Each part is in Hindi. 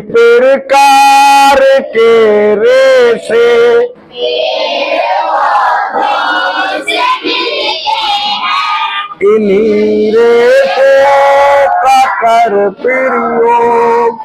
प्रकार के रेशे इन्हीं रेशों का कर प्रयोग।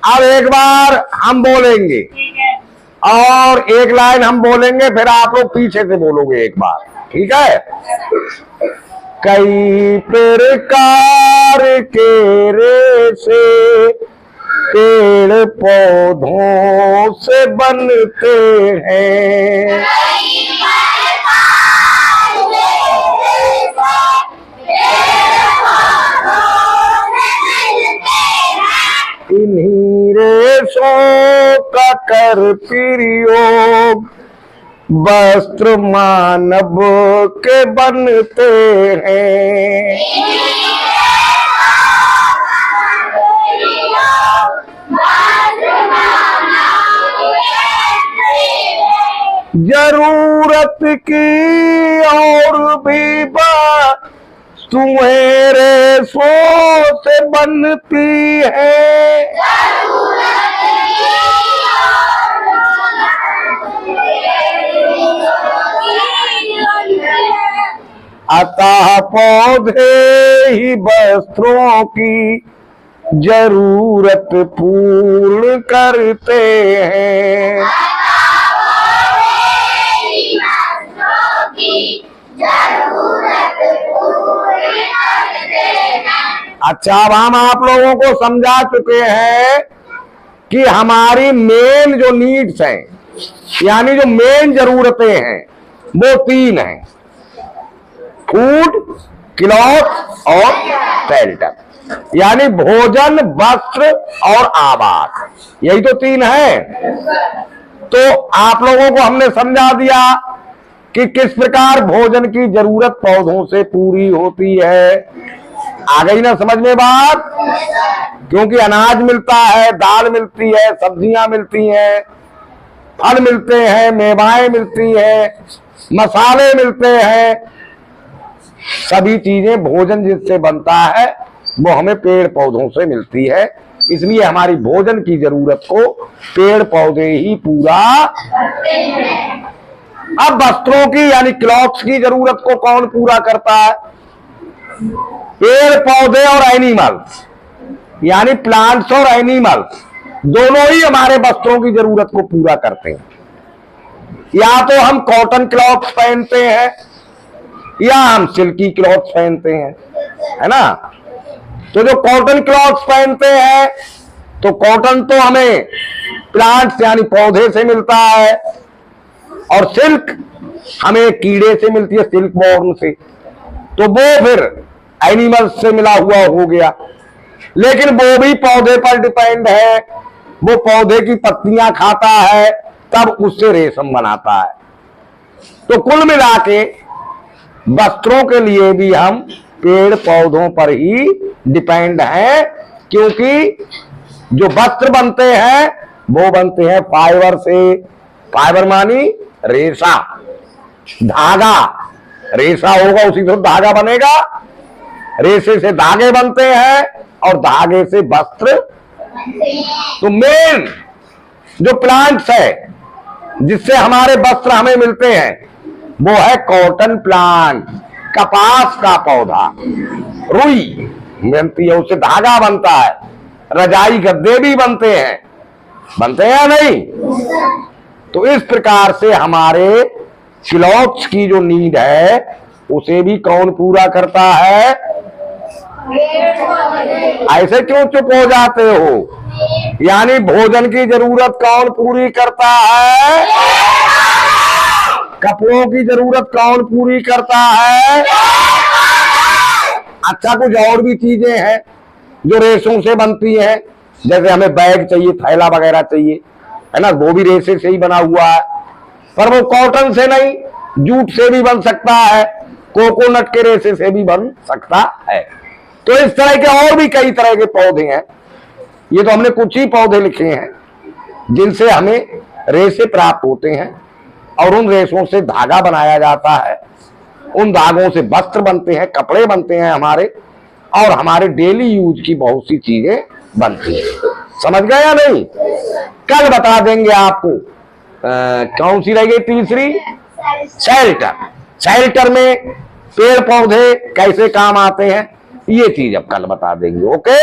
अब एक बार हम बोलेंगे और एक लाइन हम बोलेंगे, फिर आप लोग पीछे से बोलोगे एक बार, ठीक है? कई प्रकार के रेशे पेड़ पौधों से बनते हैं, इन्हीं रेशों का कर प्रयोग वस्त्र मानव के बनते हैं। जरूरत की और भी वस्तुएं रेशों से बनती है, अतः पौधे ही वस्त्रों की जरूरत पूर्ण करते हैं। अच्छा, अब हम आप लोगों को समझा चुके हैं कि हमारी मेन जो नीड्स हैं, यानी जो मेन जरूरतें हैं, वो तीन हैं: फूड, क्लॉथ और शेल्टर। यानी भोजन, वस्त्र और आवास, यही तो तीन है। तो आप लोगों को हमने समझा दिया कि किस प्रकार भोजन की जरूरत पौधों से पूरी होती है। आ गई ना समझ में बात? क्योंकि अनाज मिलता है, दाल मिलती है, सब्जियां मिलती हैं, फल मिलते हैं, मेवाएं मिलती हैं, मसाले मिलते हैं, सभी चीजें भोजन जिससे बनता है वो हमें पेड़ पौधों से मिलती है। इसलिए हमारी भोजन की जरूरत को पेड़ पौधे ही पूरा करते हैं। अब वस्त्रों की यानी क्लॉथ्स की जरूरत को कौन पूरा करता है? पेड़ पौधे और एनिमल्स, यानी प्लांट्स और एनिमल्स दोनों ही हमारे वस्त्रों की जरूरत को पूरा करते हैं। या तो हम कॉटन क्लॉथ्स पहनते हैं या हम सिल्की क्लॉथ्स पहनते हैं, है ना? तो जो कॉटन क्लॉथ्स पहनते हैं तो कॉटन तो हमें प्लांट्स यानी पौधे से मिलता है, और सिल्क हमें कीड़े से मिलती है, सिल्क वॉर्म से, तो वो फिर एनिमल्स से मिला हुआ हो गया। लेकिन वो भी पौधे पर डिपेंड है, वो पौधे की पत्तियां खाता है, तब उससे रेशम बनाता है। तो कुल मिला के वस्त्रों के लिए भी हम पेड़ पौधों पर ही डिपेंड हैं, क्योंकि जो वस्त्र बनते हैं वो बनते हैं फाइबर से। फाइबर मानी रेशा, धागा, रेशा होगा उसी से धागा बनेगा, रेशे से धागे बनते हैं और धागे से वस्त्र। तो मेन जो प्लांट्स है जिससे हमारे वस्त्र हमें मिलते हैं वो है कॉटन प्लांट, कपास का पौधा, रुई बनती है, उससे धागा बनता है, रजाई गद्दे भी बनते हैं या नहीं? तो इस प्रकार से हमारे क्लॉथ्स की जो नीड है उसे भी कौन पूरा करता है? ऐसे क्यों चुप हो जाते हो? यानी भोजन की जरूरत कौन पूरी करता है? कपड़ों की जरूरत कौन पूरी करता है? अच्छा, कुछ और भी चीजें हैं जो रेशों से बनती हैं, जैसे हमें बैग चाहिए, थैला वगैरह चाहिए, है ना, वो भी रेशे से ही बना हुआ है, पर वो कॉटन से नहीं, जूट से भी बन सकता है, कोकोनट के रेशे से भी बन सकता है। तो इस तरह के और भी कई तरह के पौधे हैं। ये तो हमने कुछ ही पौधे लिखे हैं जिनसे हमें रेशे प्राप्त होते हैं और उन रेशों से धागा बनाया जाता है, उन धागों से वस्त्र बनते हैं, कपड़े बनते हैं हमारे, और हमारे डेली यूज की बहुत सी चीजें बनती हैं। समझ गए या नहीं? कल बता देंगे आपको कौन सी रह गई तीसरी, शेल्टर। शेल्टर में पेड़ पौधे कैसे काम आते हैं, ये चीज अब कल बता देंगे। ओके।